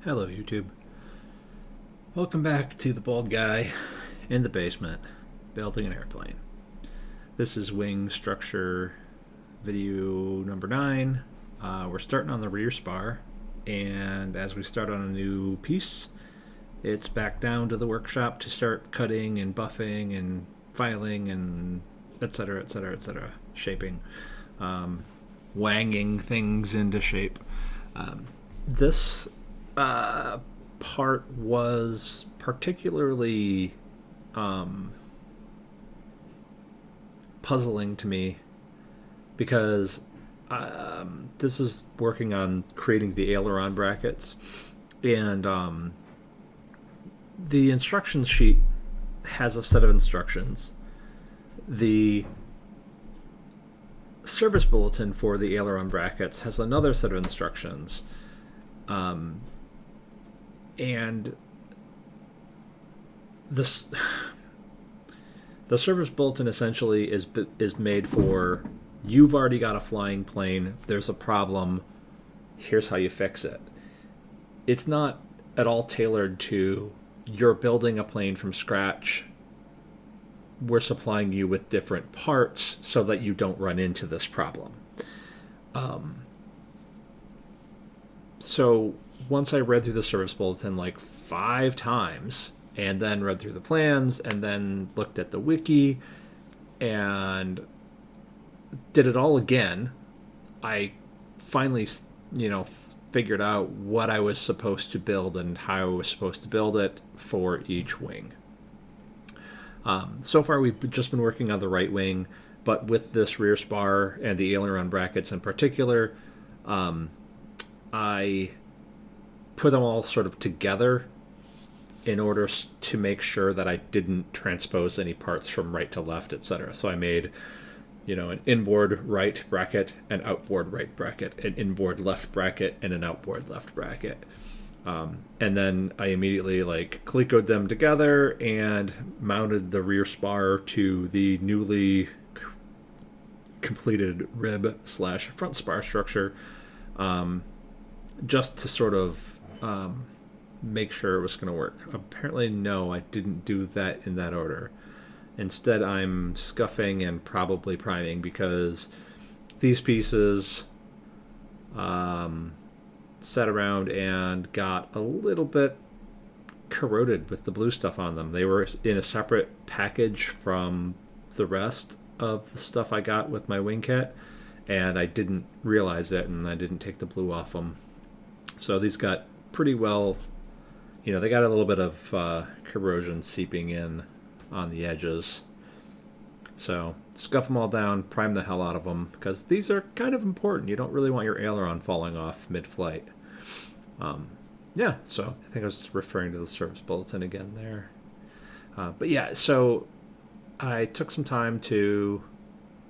Hello YouTube. Welcome back to the bald guy in the basement building an airplane. This is wing structure video number 9. We're starting on the rear spar, and as we start on a new piece, it's back down to the workshop to start cutting and buffing and filing and etc, etc, etc, shaping, wanging things into shape. This part was particularly puzzling to me because this is working on creating the aileron brackets, and the instructions sheet has a set of instructions. The service bulletin for the aileron brackets has another set of instructions. And this, the service bulletin essentially is made for, you've already got a flying plane, there's a problem, here's how you fix it. It's not at all tailored to, you're building a plane from scratch, we're supplying you with different parts so that you don't run into this problem. So once I read through the service bulletin like 5 times, and then read through the plans, and then looked at the wiki, and did it all again, I finally, figured out what I was supposed to build and how I was supposed to build it for each wing. So far we've just been working on the right wing, but with this rear spar and the aileron brackets in particular, I put them all sort of together in order to make sure that I didn't transpose any parts from right to left, etc. So I made, an inboard right bracket, an outboard right bracket, an inboard left bracket, and an outboard left bracket. And then I immediately Clecoed them together and mounted the rear spar to the newly completed rib / front spar structure, just to sort of make sure it was going to work. Apparently, no, I didn't do that in that order. Instead, I'm scuffing and probably priming, because these pieces sat around and got a little bit corroded with the blue stuff on them. They were in a separate package from the rest of the stuff I got with my wing kit, and I didn't realize it, and I didn't take the blue off them. So these got pretty well, they got a little bit of corrosion seeping in on the edges. So scuff them all down, prime the hell out of them, because these are kind of important. You don't really want your aileron falling off mid-flight. Yeah, so I think I was referring to the service bulletin again there. But yeah, so I took some time to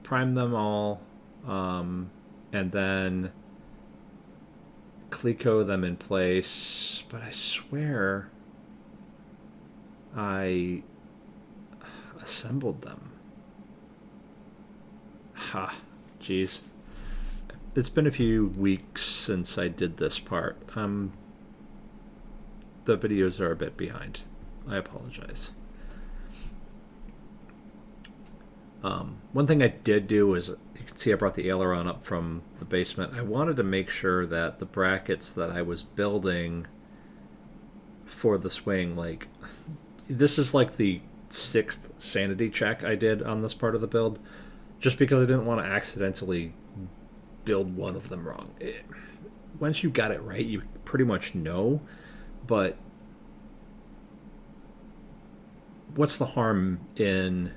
prime them all, and then Cleco them in place, but I swear I assembled them. Ha, jeez. It's been a few weeks since I did this part. The videos are a bit behind. I apologize. One thing I did do is, you can see I brought the aileron up from the basement. I wanted to make sure that the brackets that I was building for the swing, this is like the 6th sanity check I did on this part of the build, just because I didn't want to accidentally build one of them wrong. Once you got it right, you pretty much know, but what's the harm in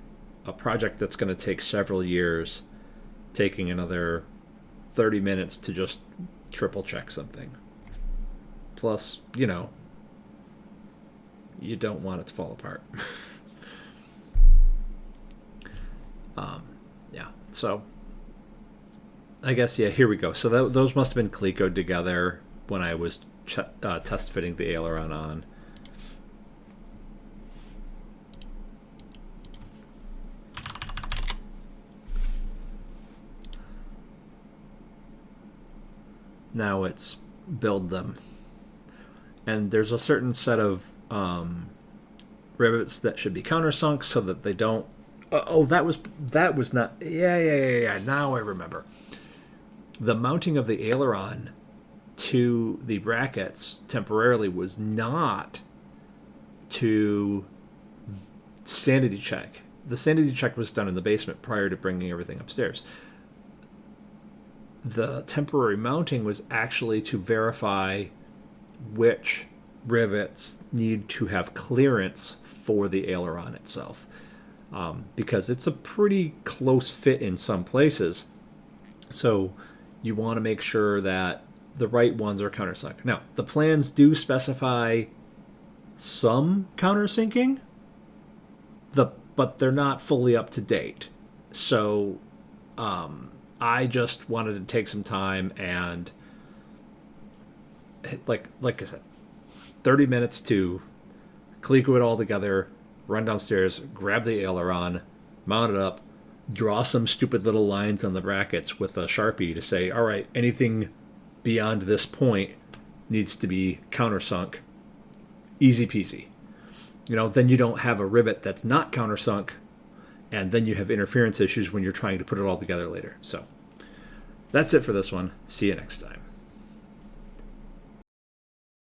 a project that's going to take several years, taking another 30 minutes to just triple check something? Plus, you don't want it to fall apart. Yeah, so I guess, here we go. So those must have been Clecoed together when I was test fitting the aileron on. Now it's build them. and there's a certain set of rivets that should be countersunk so that they don't. That was not. Yeah. Now I remember. The mounting of the aileron to the brackets temporarily was not to sanity check. The sanity check was done in the basement prior to bringing everything upstairs. The temporary mounting was actually to verify which rivets need to have clearance for the aileron itself, because it's a pretty close fit in some places. So you want to make sure that the right ones are countersunk. Now, the plans do specify some countersinking, but they're not fully up to date. So I just wanted to take some time and, like I said, 30 minutes to Cleco it all together, run downstairs, grab the aileron, mount it up, draw some stupid little lines on the brackets with a Sharpie to say, all right, anything beyond this point needs to be countersunk. Easy peasy. Then you don't have a rivet that's not countersunk, and then you have interference issues when you're trying to put it all together later. So that's it for this one. See you next time.